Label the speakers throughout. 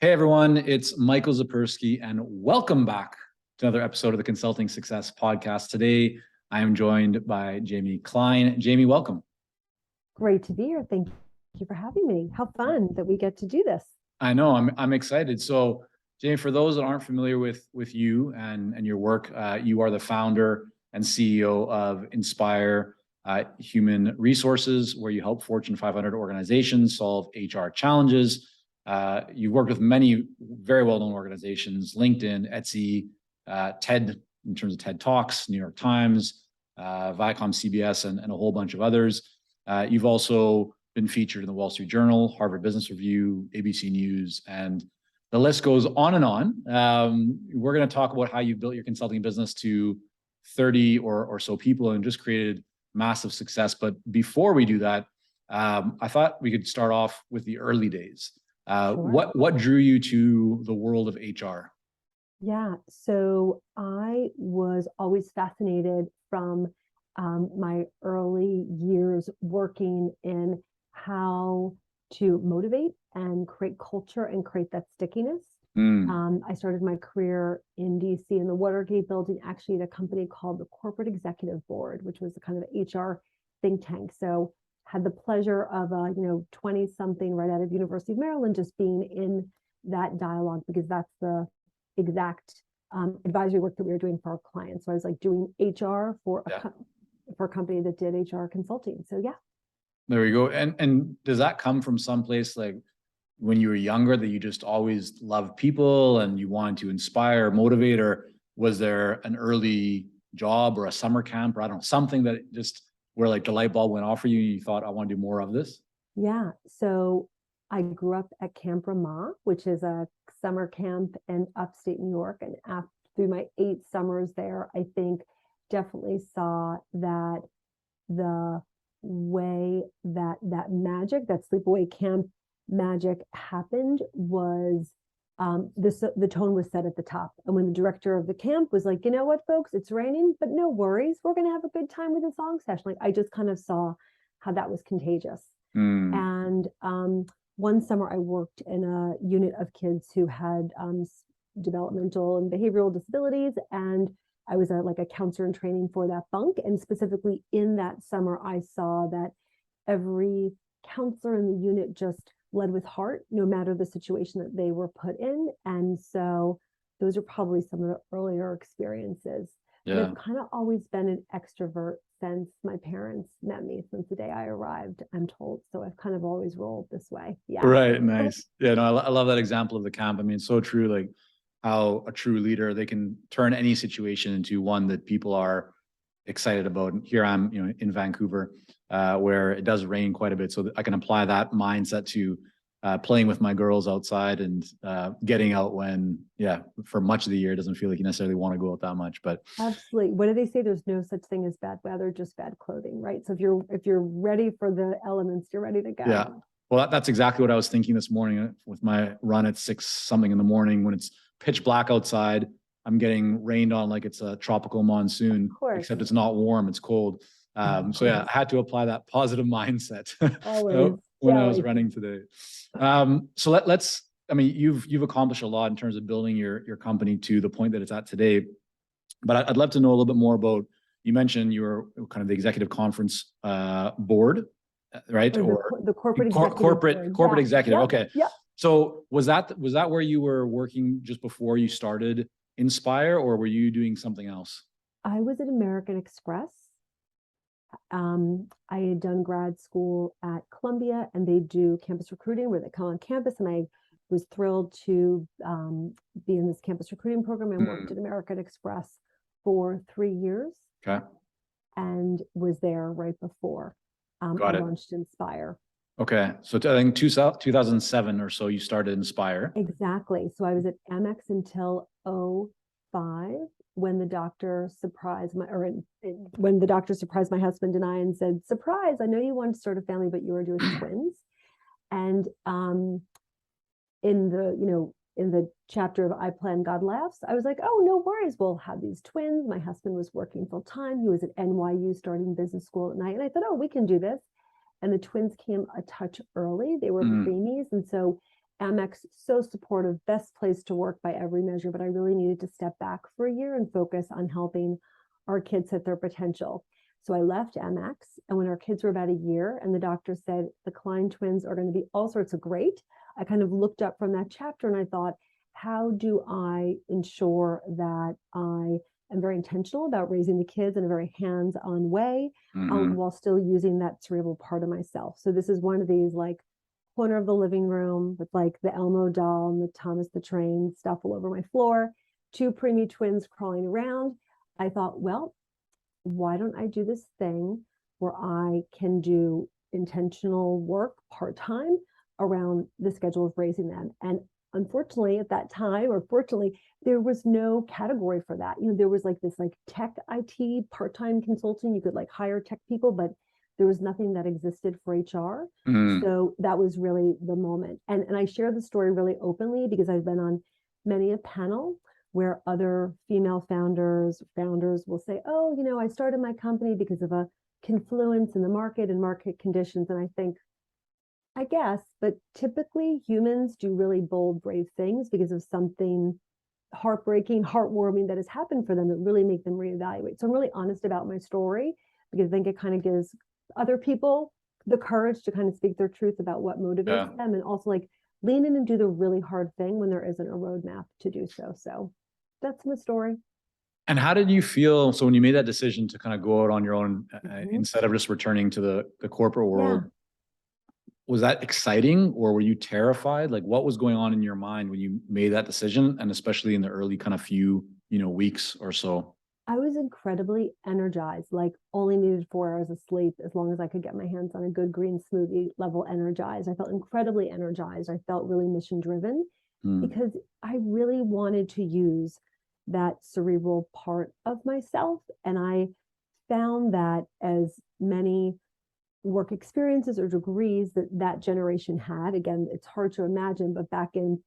Speaker 1: Hey everyone, it's Michael Zapersky, and welcome back to another episode of the Consulting Success Podcast. Today, I am joined by Jaime Klein. Jaime, welcome.
Speaker 2: Great to be here. Thank you for having me. How fun that we get to do this.
Speaker 1: I know I'm excited. So, Jaime, for those that aren't familiar with you and your work, you are the founder and CEO of Inspire Human Resources, where you help Fortune 500 organizations solve HR challenges. You've worked with many very well-known organizations, LinkedIn, Etsy, TED, in terms of TED Talks, New York Times, Viacom, CBS, and a whole bunch of others. You've also been featured in the Wall Street Journal, Harvard Business Review, ABC News, and the list goes on and on. We're going to talk about how you built your consulting business to 30 or so people and just created massive success. But before we do that, I thought we could start off with the early days.
Speaker 2: Sure.
Speaker 1: What drew you to the world of HR?
Speaker 2: Yeah, so I was always fascinated from my early years working in how to motivate and create culture and create that stickiness. I started my career in DC in the Watergate building, actually at a company called the Corporate Executive Board, which was a kind of HR think tank. So had the pleasure of a 20-something right out of University of Maryland just being in that dialogue, because that's the exact advisory work that we were doing for our clients. So I was like doing HR for a company that did HR consulting. So yeah.
Speaker 1: There we go. And does that come from someplace like when you were younger that you just always loved people and you wanted to inspire, motivate, or was there an early job or a summer camp or I don't know, something that just where like the light bulb went off for you and you thought, I want to do more of this?
Speaker 2: Yeah. So I grew up at Camp Ramah, which is a summer camp in upstate New York. And through my 8 summers there, I think definitely saw that the way that magic, that sleepaway camp magic happened was the tone was set at the top. And when the director of the camp was like, you know what, folks, it's raining, but no worries, we're going to have a good time with a song session. Like I just kind of saw how that was contagious. And one summer I worked in a unit of kids who had developmental and behavioral disabilities, and I was like a counselor in training for that bunk. And specifically in that summer, I saw that every counselor in the unit just led with heart, no matter the situation that they were put in. And so those are probably some of the earlier experiences.
Speaker 1: Yeah.
Speaker 2: But I've kind of always been an extrovert since my parents met me, since the day I arrived, I'm told. So I've kind of always rolled this way. Yeah.
Speaker 1: Right. Nice. Yeah. No, I love that example of the camp. I mean, it's so true. Like how a true leader, they can turn any situation into one that people are excited about. And here I'm, in Vancouver, where it does rain quite a bit. So I can apply that mindset to playing with my girls outside and getting out when, for much of the year, it doesn't feel like you necessarily want to go out that much. But
Speaker 2: absolutely. What do they say? There's no such thing as bad weather, just bad clothing, right? So if you're ready for the elements, you're ready to go.
Speaker 1: Yeah. Well, that's exactly what I was thinking this morning with my run at 6 something in the morning when it's pitch black outside. I'm getting rained on like it's a tropical monsoon, except it's not warm, it's cold. So yeah, I had to apply that positive mindset when I was running today. So let's, I mean, you've accomplished a lot in terms of building your company to the point that it's at today. But I'd love to know a little bit more about, you mentioned you were kind of the executive conference board, right?
Speaker 2: Or the corporate
Speaker 1: executive.
Speaker 2: Yeah.
Speaker 1: Okay.
Speaker 2: Yeah.
Speaker 1: So was that where you were working just before you started Inspire, or were you doing something else?
Speaker 2: I was at American Express. I had done grad school at Columbia, and they do campus recruiting where they come on campus. And I was thrilled to be in this campus recruiting program and worked at American Express for 3 years.
Speaker 1: Okay.
Speaker 2: And was there right before I launched Inspire.
Speaker 1: Okay. So I think 2007 or so, you started Inspire.
Speaker 2: Exactly. So I was at Amex until 2005 when the doctor surprised my husband and I and said, surprise, I know you want to start a family, but you are doing twins. And in the chapter of I Plan, God Laughs, I was like, oh, no worries. We'll have these twins. My husband was working full time. He was at NYU starting business school at night. And I thought, oh, we can do this. And the twins came a touch early. They were preemies. And so Amex, so supportive, best place to work by every measure, but I really needed to step back for a year and focus on helping our kids hit their potential. So I left Amex, and when our kids were about a year and the doctor said the Klein twins are going to be all sorts of great, I kind of looked up from that chapter and I thought, how do I ensure that I am very intentional about raising the kids in a very hands-on way, while still using that cerebral part of myself? So this is one of these like corner of the living room with like the Elmo doll and the Thomas the Train stuff all over my floor, two preemie twins crawling around. I thought, well, why don't I do this thing where I can do intentional work part-time around the schedule of raising them? And unfortunately at that time, or fortunately, there was no category for that. You know, there was like this like tech IT part-time consulting. You could like hire tech people, but there was nothing that existed for HR. So that was really the moment. And I share the story really openly because I've been on many a panel where other female founders will say, oh, you know, I started my company because of a confluence in the market and market conditions. And I think, I guess, but typically humans do really bold, brave things because of something heartbreaking, heartwarming that has happened for them that really make them reevaluate. So I'm really honest about my story because I think it kind of gives other people the courage to kind of speak their truth about what motivates them, and also like lean in and do the really hard thing when there isn't a roadmap to do so. So that's my story.
Speaker 1: And how did you feel? So when you made that decision to kind of go out on your own, instead of just returning to the corporate world, was that exciting or were you terrified? Like what was going on in your mind when you made that decision? And especially in the early kind of few, weeks or so?
Speaker 2: I was incredibly energized, like only needed 4 hours of sleep as long as I could get my hands on a good green smoothie, level energized. I felt incredibly energized. I felt really mission driven because I really wanted to use that cerebral part of myself. And I found that as many work experiences or degrees that generation had, again, it's hard to imagine, but back in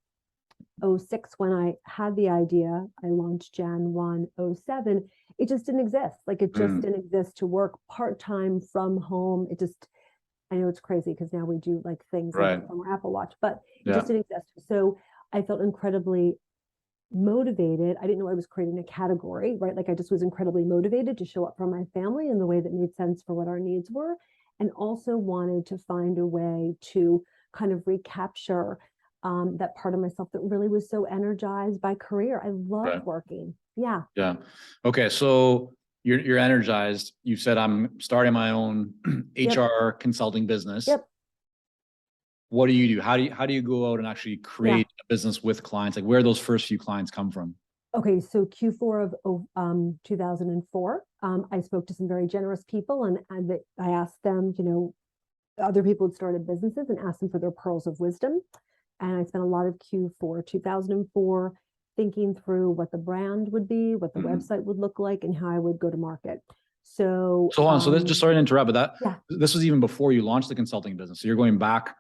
Speaker 2: 06, when I had the idea, I launched Jan 1 07, it just didn't exist. Like it just didn't exist to work part-time from home. It just, I know it's crazy because now we do like things like from our Apple Watch, but it just didn't exist. So I felt incredibly motivated. I didn't know I was creating a category, right? Like I just was incredibly motivated to show up for my family in the way that made sense for what our needs were. And also wanted to find a way to kind of recapture that part of myself that really was so energized by career. I love working. Yeah.
Speaker 1: Yeah. Okay. So you're energized. You said I'm starting my own HR consulting business. What do you do? How do you go out and actually create a business with clients? Like where those first few clients come from?
Speaker 2: Okay, so Q4 of 2004, I spoke to some very generous people, and I asked them, other people had started businesses, and asked them for their pearls of wisdom. And I spent a lot of Q4 2004 thinking through what the brand would be, what the website would look like, and how I would go to market. So
Speaker 1: on. So this, just sorry to interrupt, but this was even before you launched the consulting business. So you're going back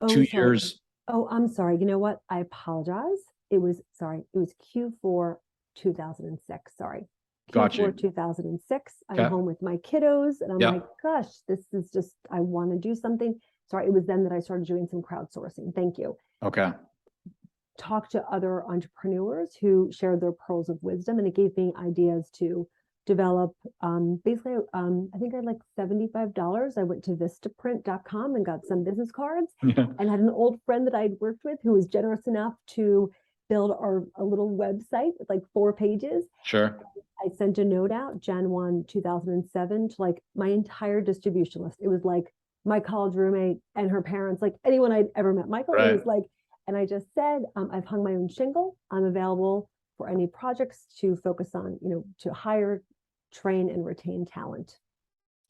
Speaker 1: 2 years.
Speaker 2: Oh, I'm sorry. You know what? I apologize. It was Q4 2006. Sorry. Q4 2006. I'm home with my kiddos and I'm like, gosh, this is just, I want to do something. Sorry. It was then that I started doing some crowdsourcing. Thank you.
Speaker 1: Okay.
Speaker 2: Talk to other entrepreneurs who shared their pearls of wisdom, and it gave me ideas to develop. Basically, I think I had like $75. I went to vistaprint.com and got some business cards and had an old friend that I'd worked with who was generous enough to build a little website with like 4 pages.
Speaker 1: Sure.
Speaker 2: I sent a note out Jan 1, 2007 to like my entire distribution list. It was like my college roommate and her parents, like anyone I'd ever met. Michael, it was like, and I just said, I've hung my own shingle. I'm available for any projects to focus on, to hire, train, and retain talent.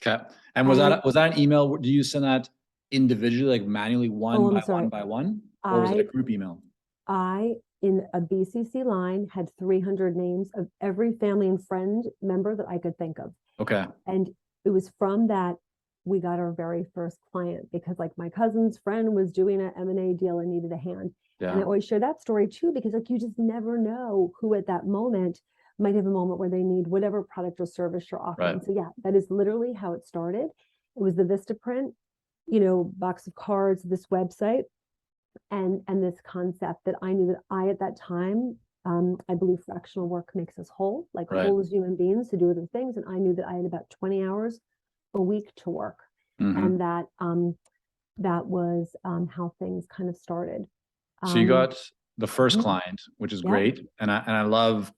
Speaker 1: Okay. And was that an email? Do you send that individually, like manually, one by one, or was it a group email?
Speaker 2: I, in a BCC line, had 300 names of every family and friend member that I could think of.
Speaker 1: Okay.
Speaker 2: And it was from that we got our very first client, because like my cousin's friend was doing an M&A deal and needed a hand. And I always share that story too, because like you just never know who at that moment might have a moment where they need whatever product or service you're offering. So yeah, that is literally how it started. It was the Vistaprint, box of cards, this website. and this concept that I knew that at that time, I believe fractional work makes us whole, like
Speaker 1: Right.
Speaker 2: whole as human beings to do other things. And I knew that I had about 20 hours a week to work. And that was how things kind of started.
Speaker 1: So you got the first
Speaker 2: mhm.
Speaker 1: client, which is
Speaker 2: Yeah.
Speaker 1: great. And I love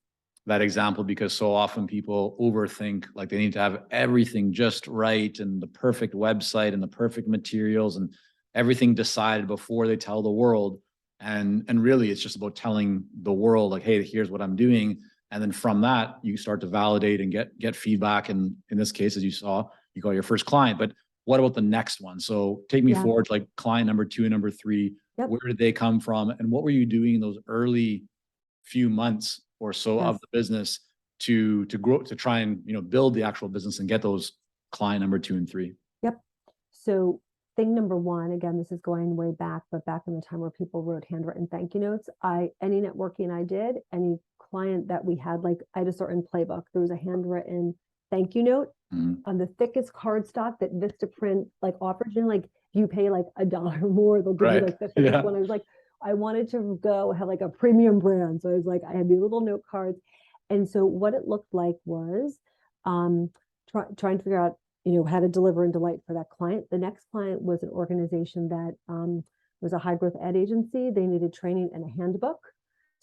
Speaker 1: that example because so often people overthink, like they need to have everything just right and the perfect website and the perfect materials and everything decided before they tell the world. And really it's just about telling the world like, hey, here's what I'm doing. And then from that, you start to validate and get feedback. And in this case, as you saw, you got your first client. But what about the next one? So take me forward to like client number 2 and number 3.
Speaker 2: Yep.
Speaker 1: Where did they come from? And what were you doing in those early few months or so of the business to grow, to try and, you know, build the actual business and get those client number 2 and 3?
Speaker 2: Yep. So thing number 1, again, this is going way back, but back in the time where people wrote handwritten thank you notes, any networking I did, any client that we had, like I had a certain playbook, there was a handwritten thank you note on the thickest cardstock that Vistaprint like offers you. Like you pay like $1 more, they'll give you like the thickest one. I was like, I wanted to go have like a premium brand. So I was like, I had these little note cards. And so what it looked like was trying to figure out, you know, how to deliver and delight for that client. The next client was an organization that was a high growth ad agency. They needed training and a handbook.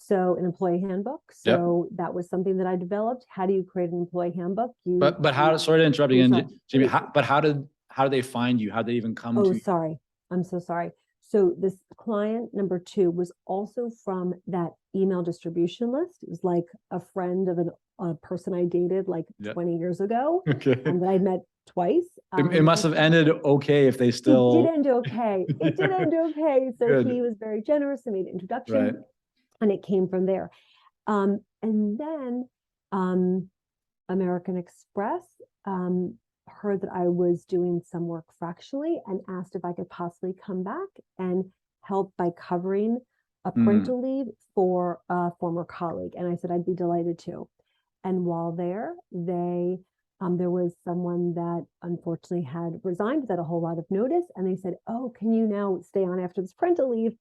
Speaker 2: So an employee handbook. So that was something that I developed. How do you create an employee handbook?
Speaker 1: But how, sorry to interrupt again, Jamie, how did they find you? How did they even come to you?
Speaker 2: Sorry. I'm so sorry. So this client number 2 was also from that email distribution list. It was like a friend of a person I dated like 20 years ago. And that I met twice.
Speaker 1: It must have ended okay if they still.
Speaker 2: It did end okay. It did end okay. So he was very generous and made an introduction. And it came from there. And then American Express heard that I was doing some work fractionally and asked if I could possibly come back and help by covering a parental leave for a former colleague. And I said, I'd be delighted to. And while there was someone that unfortunately had resigned without a whole lot of notice. And they said, oh, can you now stay on after this parental leave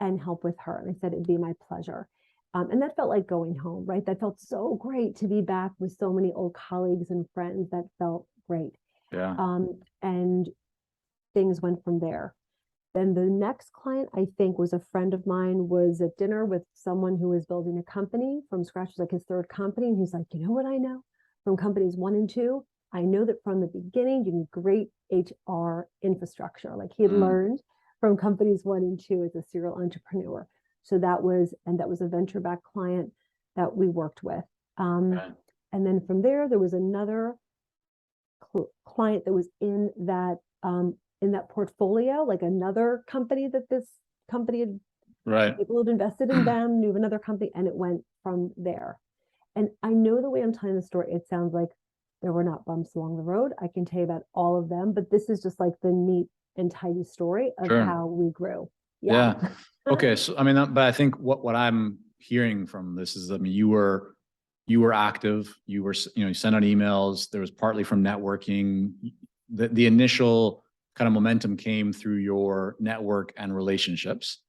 Speaker 2: and help with her? And I said, it'd be my pleasure. And that felt like going home, right? That felt so great to be back with so many old colleagues and friends. That felt great.
Speaker 1: Yeah.
Speaker 2: And things went from there. Then the next client, I think, was a friend of mine, was at dinner with someone who was building a company from scratch, it was like his 3rd company. And he's like, you know what I know from companies 1 and 2? I know that from the beginning, you need great HR infrastructure. Like he had learned from companies 1 and 2 as a serial entrepreneur. So that was a venture-backed client that we worked with. And then from there was another client that was in that portfolio, like another company that this company had, people had invested in them, knew of another company, and it went from there. And I know the way I'm telling the story, it sounds like there were not bumps along the road. I can tell you about all of them, but this is just like the neat and tidy story of how we grew.
Speaker 1: Yeah. Okay. So, I mean, but I think what I'm hearing from this is, I mean, you were active, you sent out emails. There was partly from networking. The initial kind of momentum came through your network and relationships.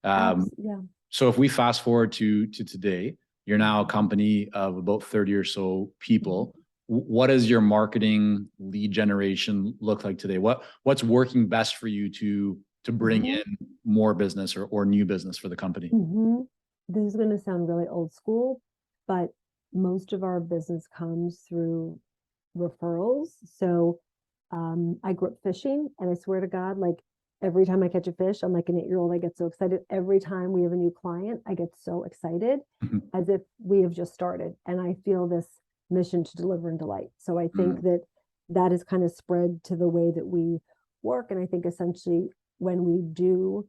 Speaker 1: So if we fast forward to today, you're now a company of about 30 or so people. What does your marketing lead generation look like today? What's working best for you to bring in more business or new business for the company?
Speaker 2: This is going to sound really old school, but most of our business comes through referrals. So I grew up fishing, and I swear to God, like every time I catch a fish, I'm like an 8-year-old. I get so excited. Every time we have a new client, I get so excited as if we have just started. And I feel this mission to deliver and delight. So I think that is kind of spread to the way that we work. And I think essentially when we do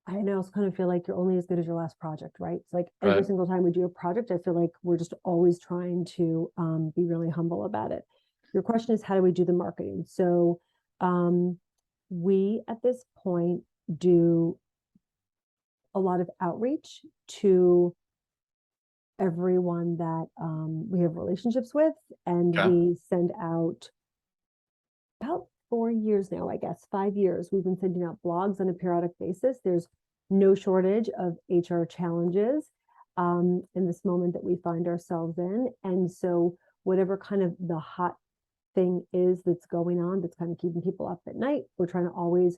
Speaker 2: I know, I kind of feel like you're only as good as your last project, right? It's like every single time we do a project, I feel like we're just always trying to be really humble about it. Your question is, how do we do the marketing? So we, at this point, do a lot of outreach to everyone that we have relationships with, and we send out about 4 years now, I guess, 5 years, we've been sending out blogs on a periodic basis. There's no shortage of HR challenges in this moment that we find ourselves in. And so whatever kind of the hot thing is that's going on, that's kind of keeping people up at night, we're trying to always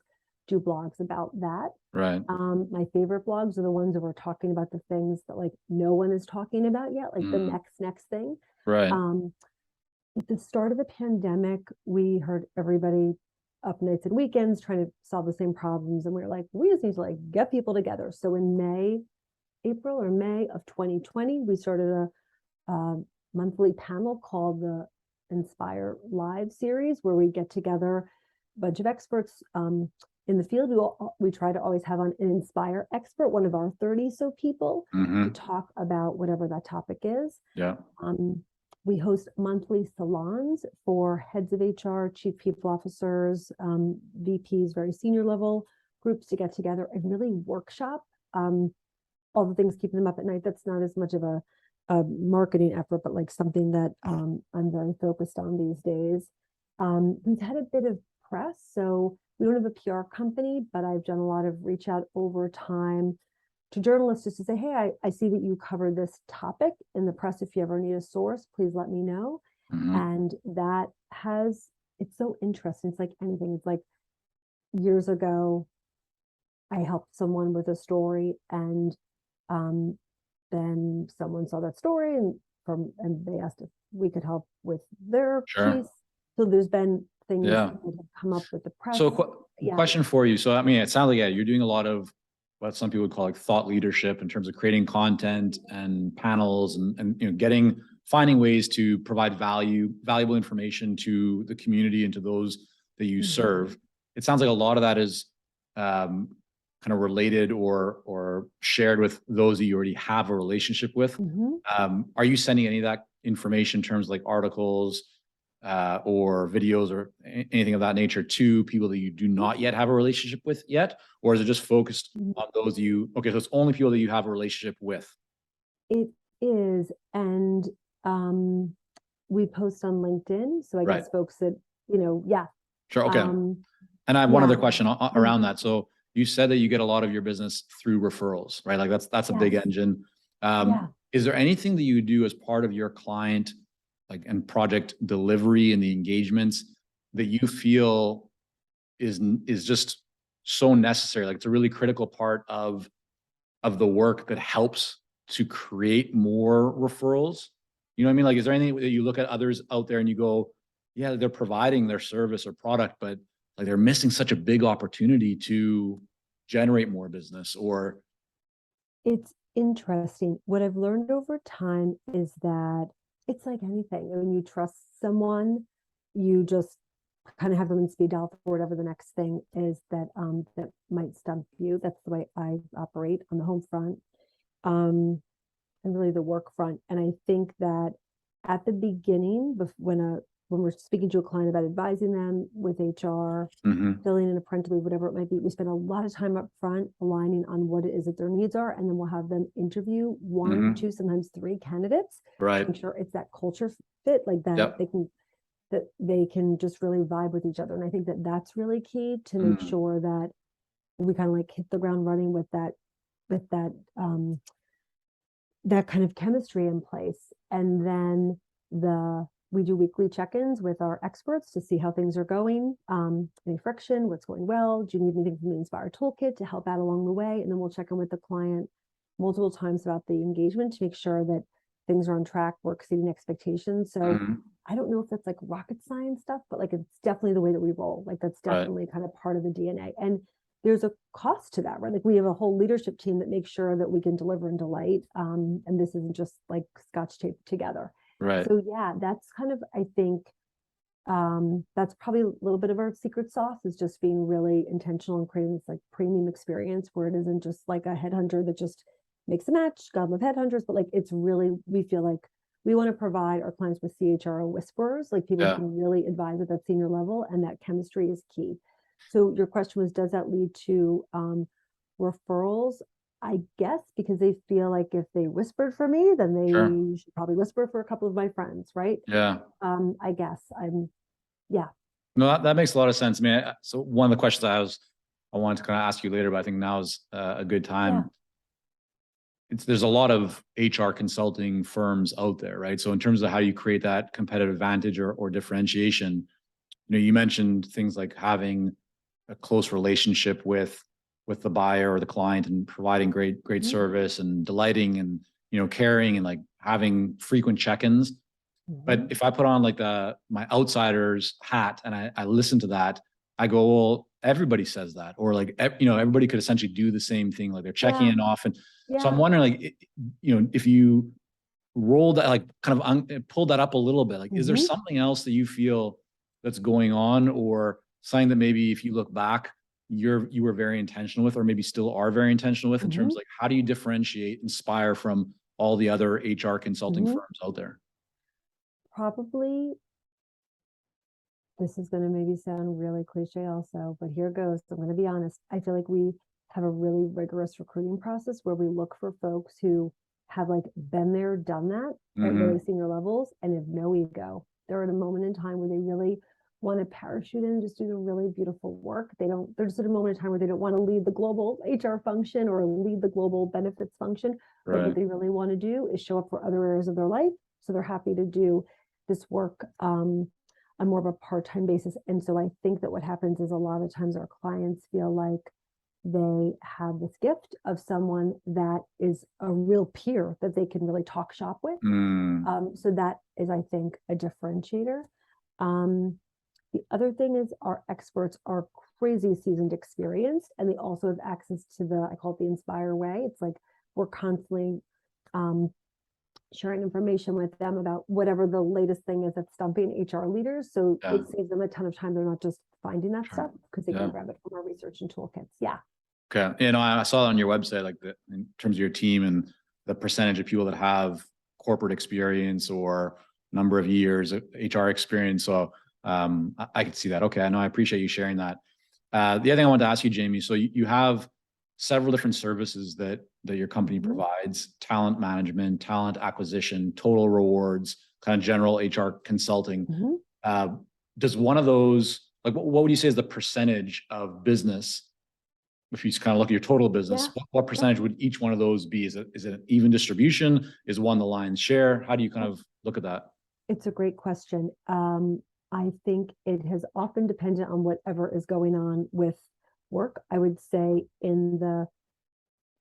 Speaker 2: do blogs about that.
Speaker 1: Right.
Speaker 2: My favorite blogs are the ones that we're talking about the things that like no one is talking about yet, like the next thing.
Speaker 1: Right.
Speaker 2: At the start of the pandemic, we heard everybody up nights and weekends trying to solve the same problems. And we were like, we just need to like get people together. So in April or May of 2020, we started a monthly panel called the Inspire Live series, where we get together a bunch of experts in the field. We try to always have on an Inspire expert, one of our 30 so people, to talk about whatever that topic is.
Speaker 1: Yeah.
Speaker 2: We host monthly salons for heads of HR, chief people officers, VPs, very senior level groups to get together and really workshop all the things keeping them up at night. That's not as much of a marketing effort, but like something that I'm very focused on these days. We've had a bit of press, so we don't have a PR company, but I've done a lot of reach out over time to journalists just to say, hey, I see that you covered this topic in the press. If you ever need a source, please let me know. And that it's so interesting. It's like anything. It's like years ago, I helped someone with a story, and then someone saw that story and they asked if we could help with their piece. So there's been things that have come up with the press.
Speaker 1: So question for you. So, I mean, it sounds like, you're doing a lot of what some people would call like thought leadership in terms of creating content and panels and finding ways to provide valuable information to the community and to those that you serve. It sounds like a lot of that is kind of related or shared with those that you already have a relationship with. Are you sending any of that information in terms of like articles or videos or anything of that nature to people that you do not yet have a relationship with yet? Or is it just focused on those so it's only people that you have a relationship with?
Speaker 2: It is. And we post on LinkedIn. So I guess folks that,
Speaker 1: Sure. Okay. And I have one other question around that. So you said that you get a lot of your business through referrals, right? Like that's a big engine. Is there anything that you do as part of your client and project delivery and the engagements that you feel is just so necessary? Like it's a really critical part of the work that helps to create more referrals. You know what I mean? Like, is there anything that you look at others out there and you go, yeah, they're providing their service or product, but like they're missing such a big opportunity to generate more business? Or
Speaker 2: it's interesting. What I've learned over time is that it's like anything. When you trust someone, you just kind of have them in speed dial for whatever the next thing is that might stump you. That's the way I operate on the home front, and really the work front. And I think that at the beginning, when we're speaking to a client about advising them with HR, filling in a parental leave, whatever it might be, we spend a lot of time up front aligning on what it is that their needs are. And then we'll have them interview 1, 2, sometimes 3 candidates.
Speaker 1: Right.
Speaker 2: Make sure it's that culture fit, like that they can just really vibe with each other. And I think that that's really key to make sure that we kind of like hit the ground running with that kind of chemistry in place. And then we do weekly check-ins with our experts to see how things are going, any friction, what's going well, do you need anything from the Inspire toolkit to help out along the way? And then we'll check in with the client multiple times about the engagement to make sure that things are on track, we're exceeding expectations. So I don't know if that's like rocket science stuff, but like it's definitely the way that we roll. Like that's definitely kind of part of the DNA. And there's a cost to that, right? Like we have a whole leadership team that makes sure that we can deliver and delight. And this isn't just like scotch tape together.
Speaker 1: Right.
Speaker 2: So yeah, that's kind of, I think, that's probably a little bit of our secret sauce, is just being really intentional and creating this like premium experience where it isn't just like a headhunter that just makes a match. God love headhunters, but like it's really, we feel like we want to provide our clients with CHRO whisperers, like people who can really advise at that senior level, and that chemistry is key. So your question was, does that lead to referrals? I guess because they feel like if they whispered for me, then they should probably whisper for a couple of my friends, right?
Speaker 1: Yeah.
Speaker 2: I guess
Speaker 1: No, that makes a lot of sense. I mean, so one of the questions I wanted to kind of ask you later, but I think now is a good time. There's a lot of HR consulting firms out there, right? So in terms of how you create that competitive advantage or differentiation, you mentioned things like having a close relationship with the buyer or the client and providing great service and delighting and caring and like having frequent check-ins. But if I put on like my outsider's hat and I listen to that, I go, well, everybody says that, or like everybody could essentially do the same thing, like they're checking in often. So I'm wondering, like, if you roll that, like kind of pull that up a little bit, like, is there something else that you feel that's going on, or something that maybe if you look back, you were very intentional with, or maybe still are very intentional with, in terms of like, how do you differentiate Inspire from all the other HR consulting firms out there?
Speaker 2: Probably, this is going to maybe sound really cliche also, but here goes. I'm going to be honest. I feel like we have a really rigorous recruiting process where we look for folks who have like been there, done that at really senior levels and have no ego. They're at a moment in time where they really want to parachute in and just do the really beautiful work. They're just at a moment in time where they don't want to lead the global HR function or lead the global benefits function. But what they really want to do is show up for other areas of their life. So they're happy to do this work on more of a part-time basis. And so I think that what happens is a lot of times our clients feel like they have this gift of someone that is a real peer that they can really talk shop with. So that is, I think, a differentiator. The other thing is our experts are crazy seasoned experience, and they also have access to I call it the Inspire way. It's like we're constantly sharing information with them about whatever the latest thing is that's stumping HR leaders. So it saves them a ton of time. They're not just finding that stuff because they can grab it from our research and toolkits.
Speaker 1: Okay. I saw on your website, like in terms of your team and the percentage of people that have corporate experience or number of years of HR experience. So I could see that. Okay. I appreciate you sharing that. The other thing I wanted to ask you, Jaime, so you have several different services that your company provides: talent management, talent acquisition, total rewards, kind of general HR consulting. Does one of those, like, what would you say is the percentage of business, if you just kind of look at your total business, what percentage would each one of those be? Is it an even distribution? Is one the lion's share? How do you kind of look at that?
Speaker 2: It's a great question. I think it has often depended on whatever is going on with work. I would say in the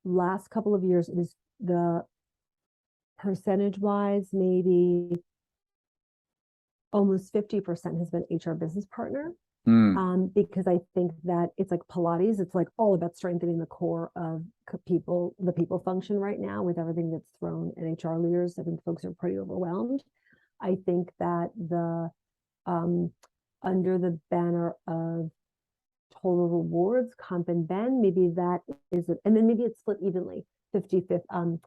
Speaker 2: last couple of years, it is the percentage wise, maybe almost 50% has been HR business partner. Because I think that it's like Pilates. It's like all about strengthening the core of the people function right now with everything that's thrown at HR leaders. I think folks are pretty overwhelmed. I think that under the banner of total rewards, comp and ben, maybe that is it. And then maybe it's split evenly, 50-50.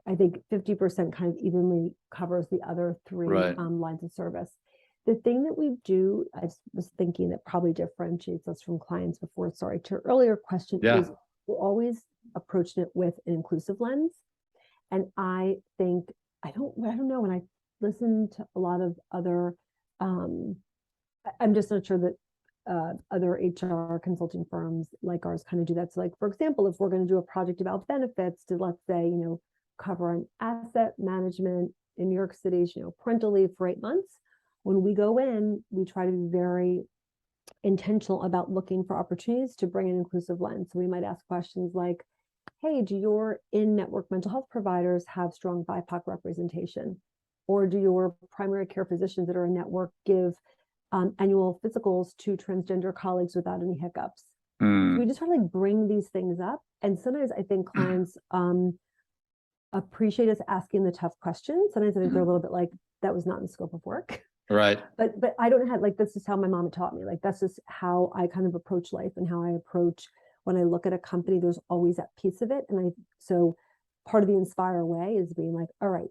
Speaker 2: I think 50% kind of evenly covers the other three lines of service. The thing that we do, I was thinking that probably differentiates us from clients before, sorry, to your earlier question, is we're always approaching it with an inclusive lens. And I think, I don't know, when I listen to a lot of other, I'm just not sure that other HR consulting firms like ours kind of do that. So like, for example, if we're going to do a project about benefits to, let's say, cover an asset management in New York City's, parental leave for 8 months, when we go in, we try to be very intentional about looking for opportunities to bring an inclusive lens. So we might ask questions like, hey, do your in-network mental health providers have strong BIPOC representation? Or do your primary care physicians that are in network give annual physicals to transgender colleagues without any hiccups? So we just try to like bring these things up. And sometimes I think clients appreciate us asking the tough questions. Sometimes I think they're a little bit like, that was not in the scope of work.
Speaker 1: Right.
Speaker 2: But I don't have, like, this is how my mom taught me. Like, that's just how I kind of approach life and how I approach when I look at a company. There's always that piece of it. And so part of the Inspire way is being like, all right,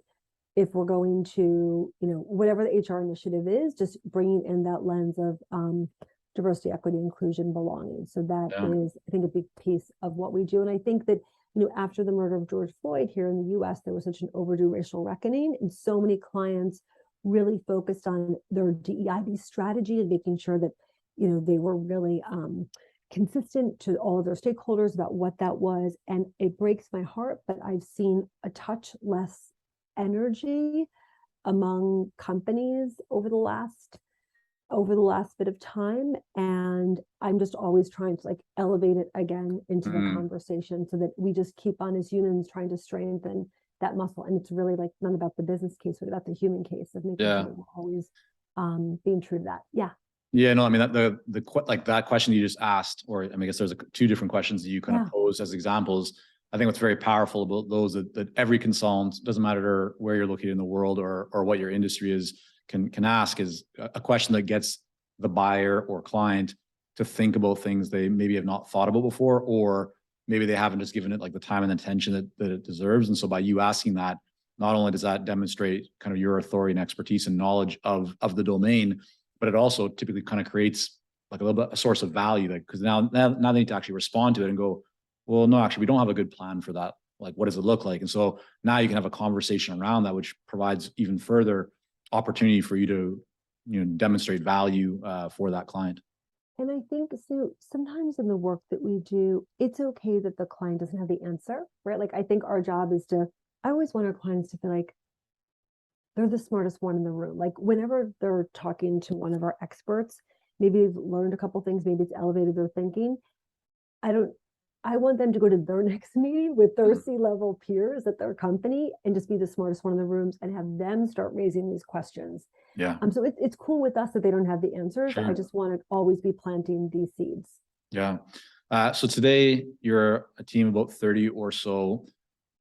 Speaker 2: if we're going to, whatever the HR initiative is, just bringing in that lens of diversity, equity, inclusion, belonging. So that is, I think, a big piece of what we do. And I think that, after the murder of George Floyd here in the US, there was such an overdue racial reckoning, and so many clients really focused on their DEIB strategy and making sure that, they were really consistent to all of their stakeholders about what that was. And it breaks my heart, but I've seen a touch less energy among companies over the last bit of time. And I'm just always trying to like elevate it again into the conversation so that we just keep on as humans trying to strengthen that muscle. And it's really like not about the business case, but about the human case of making sure that we're always being true to that. Yeah.
Speaker 1: Yeah, no, I mean, like that question you just asked, or I mean, I guess there's two different questions that you kind of pose as examples. I think what's very powerful about those that every consultant, doesn't matter where you're located in the world or what your industry is, can ask is a question that gets the buyer or client to think about things they maybe have not thought about before, or maybe they haven't just given it like the time and attention that it deserves. And so by you asking that, not only does that demonstrate kind of your authority and expertise and knowledge of the domain, but it also typically kind of creates like a little bit a source of value, like because now they need to actually respond to it and go, well, no, actually, we don't have a good plan for that. Like, what does it look like? And so now you can have a conversation around that, which provides even further opportunity for you to, demonstrate value for that client.
Speaker 2: And I think so sometimes in the work that we do, it's okay that the client doesn't have the answer, right? Like I think our job is I always want our clients to feel like they're the smartest one in the room. Like whenever they're talking to one of our experts, maybe they've learned a couple things, maybe it's elevated their thinking. I want them to go to their next meeting with their C-level peers at their company and just be the smartest one in the rooms and have them start raising these questions.
Speaker 1: Yeah.
Speaker 2: So it's cool with us that they don't have the answers.
Speaker 1: Sure.
Speaker 2: I just want to always be planting these seeds.
Speaker 1: Yeah. So today you're a team of about 30 or so.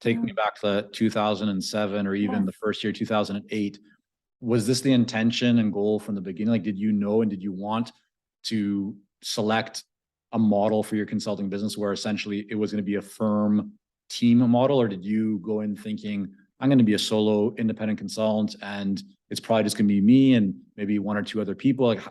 Speaker 1: Take me back to 2007 or even the first year, 2008. Was this the intention and goal from the beginning? Like, did you know and did you want to select a model for your consulting business where essentially it was going to be a firm team model, or did you go in thinking, I'm going to be a solo independent consultant and it's probably just going to be me and maybe one or two other people? Like,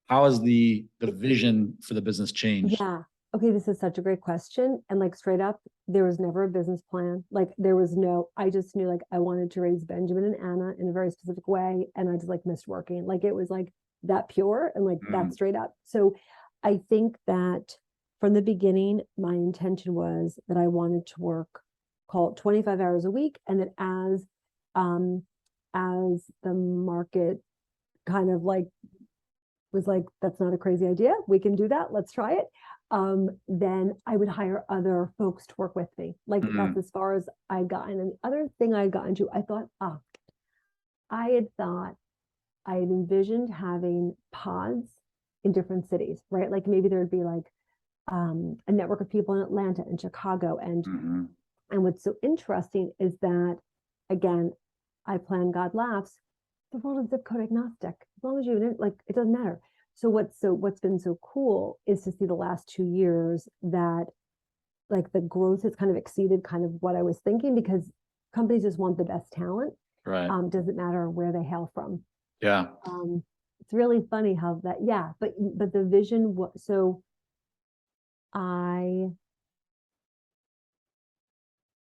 Speaker 1: how has the vision for the business changed?
Speaker 2: Yeah. Okay, this is such a great question. And like straight up, there was never a business plan. Like I just knew like I wanted to raise Benjamin and Anna in a very specific way. And I just like missed working. Like it was like that pure and like that straight up. So I think that from the beginning, my intention was that I wanted to work, call it 25 hours a week. And that as the market kind of like was like, that's not a crazy idea. We can do that. Let's try it. Then I would hire other folks to work with me. Like that's as far as I got. And the other thing I got into, I had envisioned having pods in different cities, right? Like maybe there'd be like a network of people in Atlanta and Chicago. And what's so interesting is that, again, I plan God laughs, the world is zip code agnostic. As long as you like, it doesn't matter. So what's been so cool is to see the last 2 years that like the growth has kind of exceeded kind of what I was thinking, because companies just want the best talent.
Speaker 1: Right.
Speaker 2: Doesn't matter where they hail from.
Speaker 1: Yeah.
Speaker 2: It's really funny how that, but the vision was, so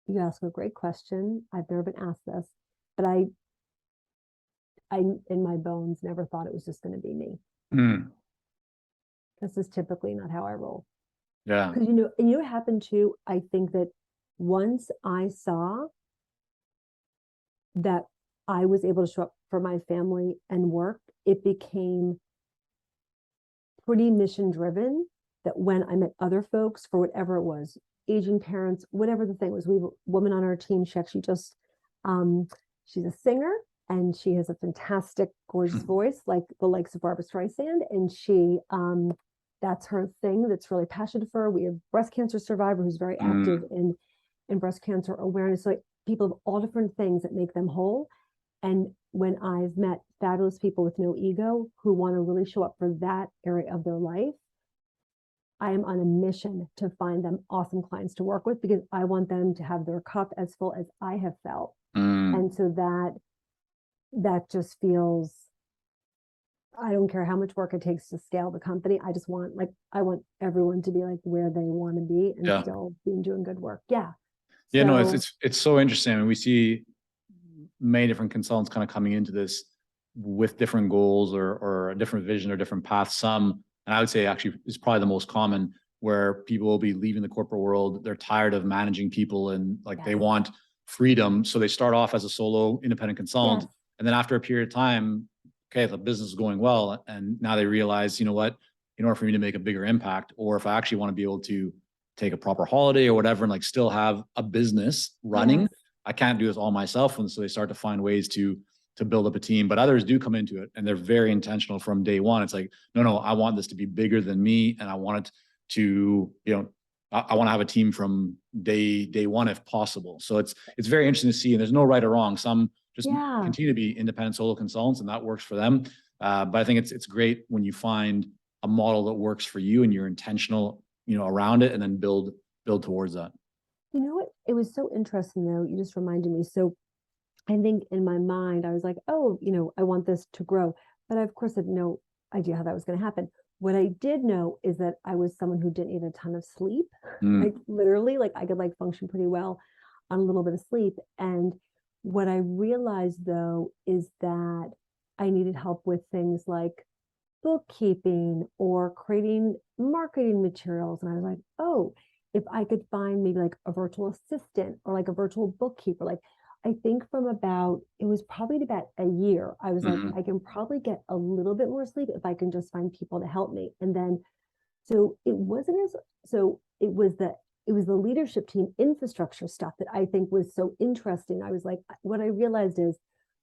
Speaker 2: you ask a great question. I've never been asked this, but I in my bones never thought it was just going to be me. This is typically not how I roll.
Speaker 1: Yeah.
Speaker 2: Because what happened too, I think that once I saw that I was able to show up for my family and work, it became pretty mission driven, that when I met other folks for whatever it was, aging parents, whatever the thing was, we have a woman on our team. She actually just, she's a singer and she has a fantastic, gorgeous voice, like the likes of Barbara Streisand. And she, that's her thing. That's really passionate for her. We have a breast cancer survivor who's very active in breast cancer awareness. So like, people of all different things that make them whole. And when I've met fabulous people with no ego who want to really show up for that area of their life, I am on a mission to find them awesome clients to work with, because I want them to have their cup as full as I have felt. And so that just feels, I don't care how much work it takes to scale the company. I just want, like, I want everyone to be like where they want to be and still be doing good work. Yeah.
Speaker 1: Yeah, no, it's so interesting. I mean, we see many different consultants kind of coming into this with different goals or a different vision or different path. Some, and I would say actually is probably the most common, where people will be leaving the corporate world. They're tired of managing people and like they want freedom. So they start off as a solo independent consultant. And then after a period of time, okay, the business is going well. And now they realize, you know what, in order for me to make a bigger impact, or if I actually want to be able to take a proper holiday or whatever, and like still have a business running, I can't do this all myself. And so they start to find ways to build up a team, but others do come into it and they're very intentional from day one. It's like, no, I want this to be bigger than me. And I want it to, I want to have a team from day one if possible. So it's very interesting to see, and there's no right or wrong. Some just continue to be independent solo consultants and that works for them. But I think it's great when you find a model that works for you and you're intentional, around it, and then build towards that.
Speaker 2: You know what? It was so interesting though. You just reminded me. So I think in my mind, I was like, oh, I want this to grow. But I, of course, had no idea how that was going to happen. What I did know is that I was someone who didn't need a ton of sleep. Like literally, like I could like function pretty well on a little bit of sleep. And what I realized though is that I needed help with things like bookkeeping or creating marketing materials. And I was like, oh, if I could find maybe like a virtual assistant or like a virtual bookkeeper, like I think it was probably about a year, I was like, I can probably get a little bit more sleep if I can just find people to help me. And then, it was the leadership team infrastructure stuff that I think was so interesting. I was like, what I realized is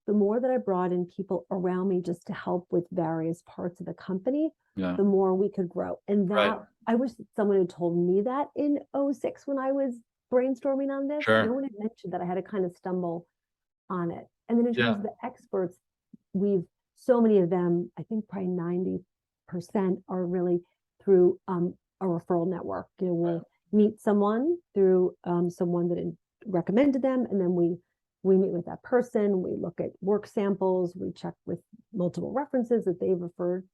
Speaker 2: the more that I brought in people around me just to help with various parts of the company, the more we could grow. And that I wish someone had told me that in 2006 when I was brainstorming on this. No one had mentioned that I had to kind of stumble on it. And then in terms of the experts, so many of them, I think probably 90% are really through a referral network. We'll meet someone through someone that recommended them, and then we meet with that person, we look at work samples, we check with multiple references that they've referred,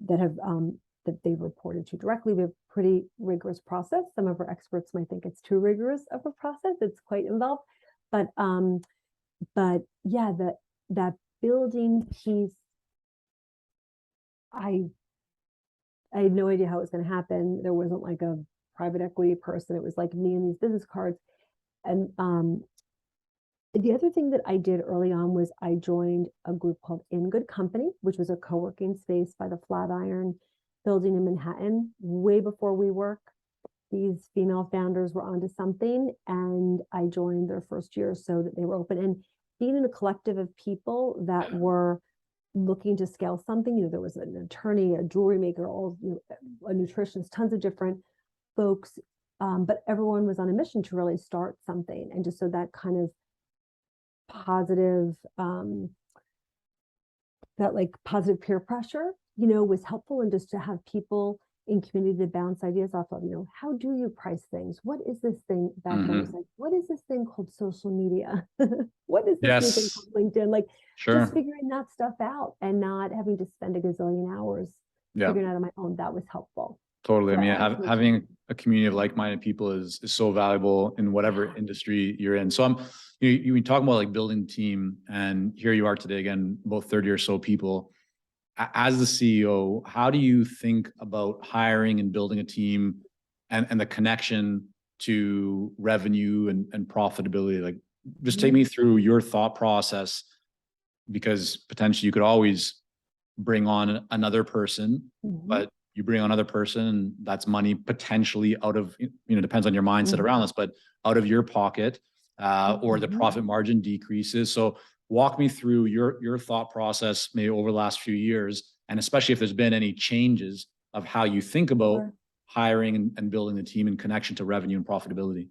Speaker 2: that they've reported to directly. We have a pretty rigorous process. Some of our experts might think it's too rigorous of a process. It's quite involved, but yeah, that building piece, I had no idea how it was going to happen. There wasn't like a private equity person. It was like me and these business cards. And the other thing that I did early on was I joined a group called In Good Company, which was a co-working space by the Flatiron building in Manhattan. Way before WeWork, these female founders were onto something, and I joined their first year so that they were open. And being in a collective of people that were looking to scale something, there was an attorney, a jewelry maker, a nutritionist, tons of different folks, but everyone was on a mission to really start something. And just so that kind of positive, that like positive peer pressure, was helpful, and just to have people in community to bounce ideas off of, how do you price things? What is this thing back then? It's like, what is this thing called social media? What is this thing called LinkedIn? Like just figuring that stuff out and not having to spend a gazillion hours figuring out on my own. That was helpful.
Speaker 1: Totally. I mean, having a community of like-minded people is so valuable in whatever industry you're in. So you talk about like building a team, and here you are today, again, about 30 or so people. As the CEO, how do you think about hiring and building a team and the connection to revenue and profitability? Like just take me through your thought process, because potentially you could always bring on another person, but you bring on another person, and that's money potentially out of, depends on your mindset around this, but out of your pocket, or the profit margin decreases. So walk me through your thought process maybe over the last few years, and especially if there's been any changes of how you think about hiring and building the team in connection to revenue and profitability.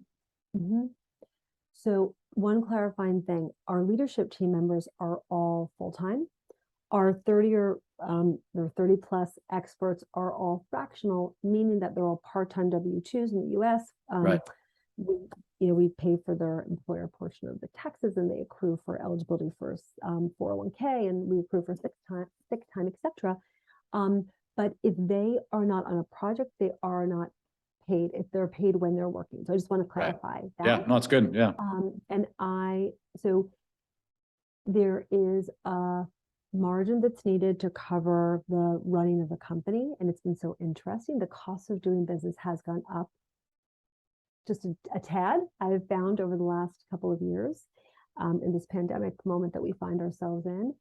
Speaker 2: So one clarifying thing, our leadership team members are all full-time. Our 30 plus experts are all fractional, meaning that they're all part-time W-2s in the US. We pay for their employer portion of the taxes, and they accrue for eligibility for 401k, and we accrue for sick time, etc. But if they are not on a project, they are not paid if they're paid when they're working. So I just want to clarify that.
Speaker 1: Yeah, no, it's good. Yeah.
Speaker 2: So there is a margin that's needed to cover the running of the company. And it's been so interesting. The cost of doing business has gone up just a tad, I've found over the last couple of years, in this pandemic moment that we find ourselves in,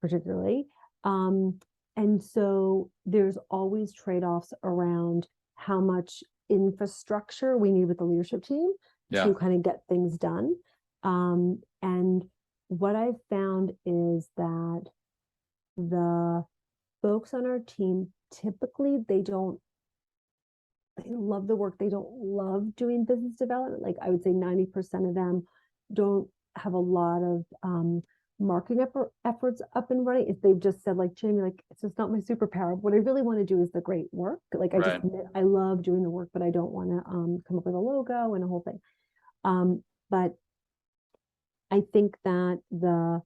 Speaker 2: particularly. And so there's always trade-offs around how much infrastructure we need with the leadership team to kind of get things done. And what I've found is that the folks on our team, typically they love the work. They don't love doing business development. Like I would say 90% of them don't have a lot of marketing efforts up and running. If they've just said like, Jaime, like, it's just not my superpower. What I really want to do is the great work. Like I love doing the work, but I don't want to come up with a logo and a whole thing. But I think that the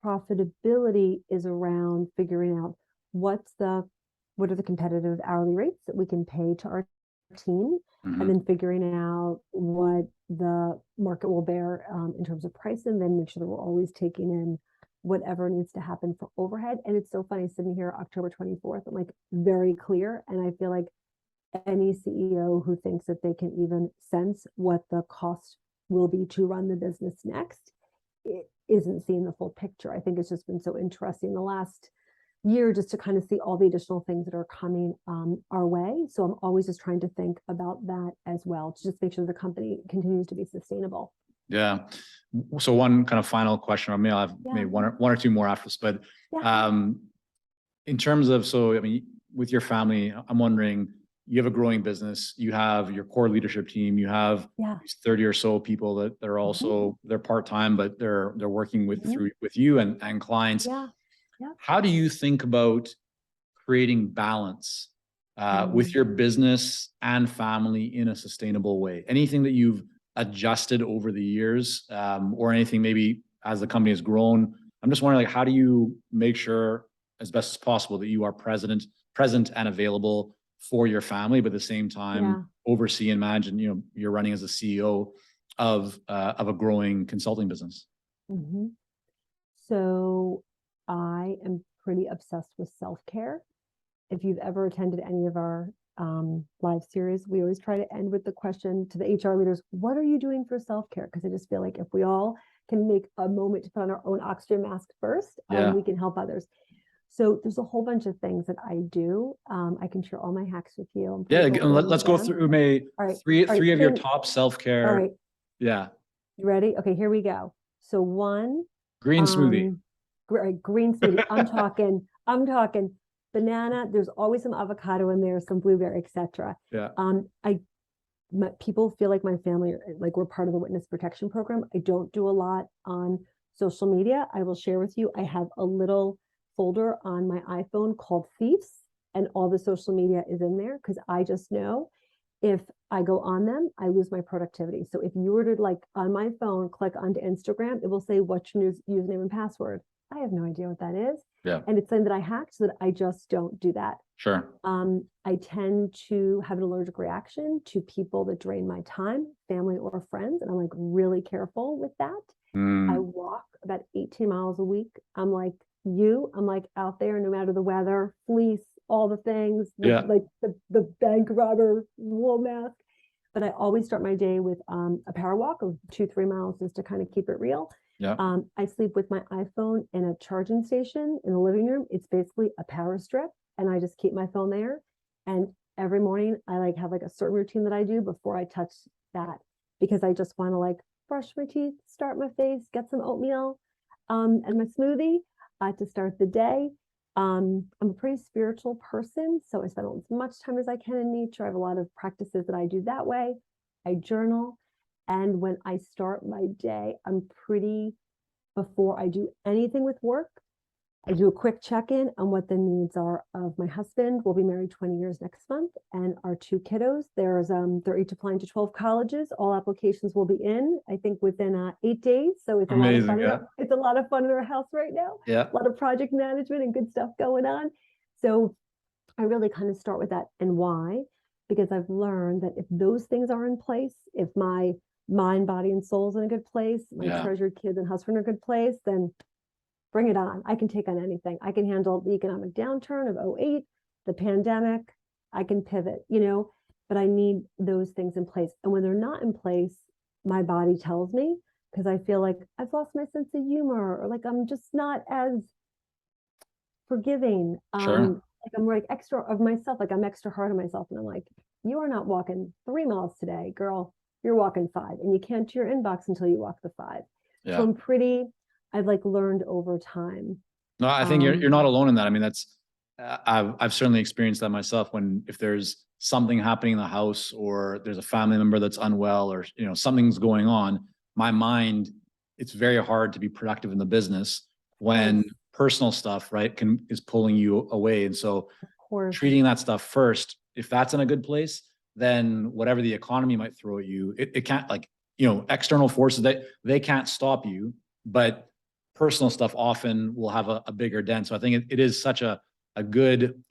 Speaker 2: profitability is around figuring out what are the competitive hourly rates that we can pay to our team, and then figuring out what the market will bear in terms of price, and then make sure that we're always taking in whatever needs to happen for overhead. And it's so funny sitting here October 24th, I'm like very clear. And I feel like any CEO who thinks that they can even sense what the cost will be to run the business next, it isn't seeing the full picture. I think it's just been so interesting the last year just to kind of see all the additional things that are coming our way. So I'm always just trying to think about that as well, to just make sure the company continues to be sustainable.
Speaker 1: Yeah. So one kind of final question, or maybe I'll have maybe one or two more after this, but in terms of, so I mean, with your family, I'm wondering, you have a growing business, you have your core leadership team, you have 30 or so people that are also, they're part-time, but they're working with you and clients. How do you think about creating balance with your business and family in a sustainable way? Anything that you've adjusted over the years, or anything maybe as the company has grown? I'm just wondering, like, how do you make sure as best as possible that you are present and available for your family, but at the same time oversee and manage, and you're running as a CEO of a growing consulting business?
Speaker 2: So I am pretty obsessed with self-care. If you've ever attended any of our live series, we always try to end with the question to the HR leaders, what are you doing for self-care? Because I just feel like if we all can make a moment to put on our own oxygen mask first, we can help others. So there's a whole bunch of things that I do. I can share all my hacks with you.
Speaker 1: Let's go through three of your top self-care.
Speaker 2: All right.
Speaker 1: Yeah.
Speaker 2: You ready? Okay, here we go. So one.
Speaker 1: Green smoothie.
Speaker 2: Green smoothie. I'm talking banana. There's always some avocado in there, some blueberry, etc. People feel like my family, like we're part of the witness protection program. I don't do a lot on social media. I will share with you, I have a little folder on my iPhone called Thieves, and all the social media is in there because I just know if I go on them, I lose my productivity. So if you were to, like, on my phone, click onto Instagram, it will say, what's your username and password? I have no idea what that is. And it's something that I hacked so that I just don't do that. I tend to have an allergic reaction to people that drain my time, family or friends. And I'm like really careful with that. I walk about 18 miles a week. I'm like out there, no matter the weather, fleece, all the things, like the bank robber wool mask. But I always start my day with a power walk of 2-3 miles just to kind of keep it real. I sleep with my iPhone in a charging station in the living room. It's basically a power strip, and I just keep my phone there. And every morning I have a certain routine that I do before I touch that, because I just want to brush my teeth, start my face, get some oatmeal and my smoothie to start the day. I'm a pretty spiritual person, so I spend as much time as I can in nature. I have a lot of practices that I do that way. I journal. And when I start my day, before I do anything with work, I do a quick check-in on what the needs are of my husband. We'll be married 20 years next month, and our 2 kiddos. They're each applying to 12 colleges. All applications will be in, I think, within 8 days. So it's amazing. It's a lot of fun in our house right now. A lot of project management and good stuff going on. So I really kind of start with that. And why? Because I've learned that if those things are in place, if my mind, body, and soul is in a good place, my treasured kids and husband are in a good place, then bring it on. I can take on anything. I can handle the economic downturn of '08, the pandemic. I can pivot, but I need those things in place. And when they're not in place, my body tells me, because I feel like I've lost my sense of humor, or like I'm just not as forgiving.
Speaker 1: Sure.
Speaker 2: Like I'm like extra of myself, like I'm extra hard on myself. And I'm like, you are not walking 3 miles today, girl. You're walking 5, and you can't to your inbox until you walk the 5.
Speaker 1: Yeah.
Speaker 2: So I've like learned over time.
Speaker 1: No, I think you're not alone in that. I mean, that's I've certainly experienced that myself. If there's something happening in the house, or there's a family member that's unwell, or something's going on, my mind, it's very hard to be productive in the business when personal stuff, right, is pulling you away. And so treating that stuff first, if that's in a good place, then whatever the economy might throw at you, it can't, like, external forces, they can't stop you, but personal stuff often will have a bigger dent. So I think it is such a good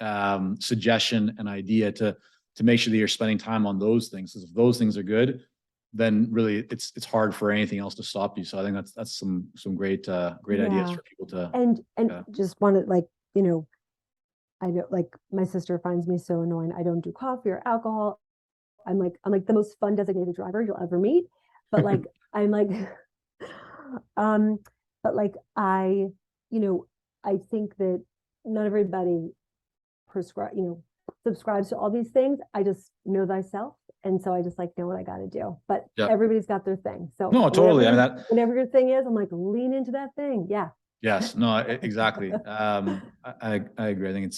Speaker 1: suggestion and idea to make sure that you're spending time on those things. Because if those things are good, then really it's hard for anything else to stop you. So I think that's some great ideas for people to.
Speaker 2: And just want to, like, I know, like, my sister finds me so annoying. I don't do coffee or alcohol. I'm like the most fun designated driver you'll ever meet. But like, I'm like, but like, I think that not everybody subscribes to all these things. I just know thyself. And so I just like know what I got to do, but everybody's got their thing. So
Speaker 1: no, totally. I mean,
Speaker 2: whatever your thing is, I'm like, lean into that thing. Yeah.
Speaker 1: Yes, no, exactly. I agree. I think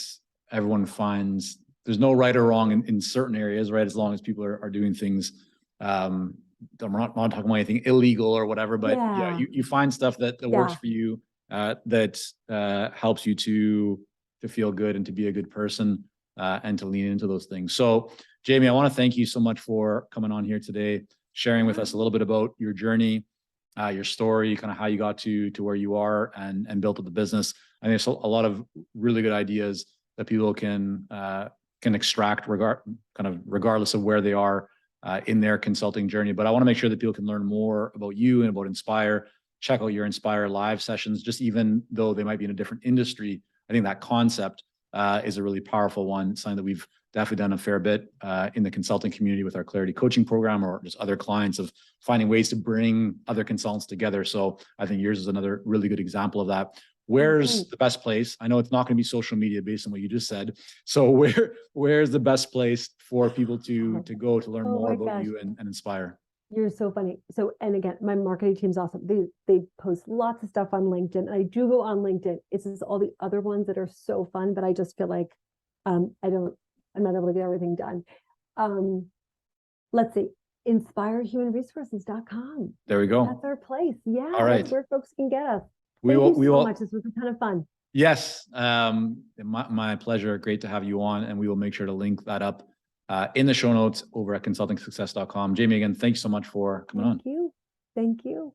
Speaker 1: everyone finds there's no right or wrong in certain areas, right? As long as people are doing things. I'm not talking about anything illegal or whatever, but you find stuff that works for you, that helps you to feel good and to be a good person, and to lean into those things. So, Jaime, I want to thank you so much for coming on here today, sharing with us a little bit about your journey, your story, kind of how you got to where you are and built up the business. I think there's a lot of really good ideas that people can extract regardless of where they are in their consulting journey. But I want to make sure that people can learn more about you and about Inspire. Check out your Inspire live sessions. Just even though they might be in a different industry, I think that concept is a really powerful one. It's something that we've definitely done a fair bit in the consulting community with our Clarity coaching program, or just other clients, of finding ways to bring other consultants together. So I think yours is another really good example of that. Where's the best place? I know it's not going to be social media based on what you just said. So where's the best place for people to go to learn more about you and Inspire?
Speaker 2: You're so funny. So, and again, my marketing team's awesome. They post lots of stuff on LinkedIn. I do go on LinkedIn. It's just all the other ones that are so fun, but I just feel like I'm not able to get everything done. Let's see, inspirehumanresources.com.
Speaker 1: There we go.
Speaker 2: That's our place. Yeah.
Speaker 1: All right.
Speaker 2: That's where folks can get us.
Speaker 1: We
Speaker 2: Thank
Speaker 1: will
Speaker 2: you so much. This was a ton of fun.
Speaker 1: Yes. My pleasure. Great to have you on, and we will make sure to link that up in the show notes over at consultingsuccess.com. Jaime, again, thanks so much for coming on.
Speaker 2: Thank you. Thank you.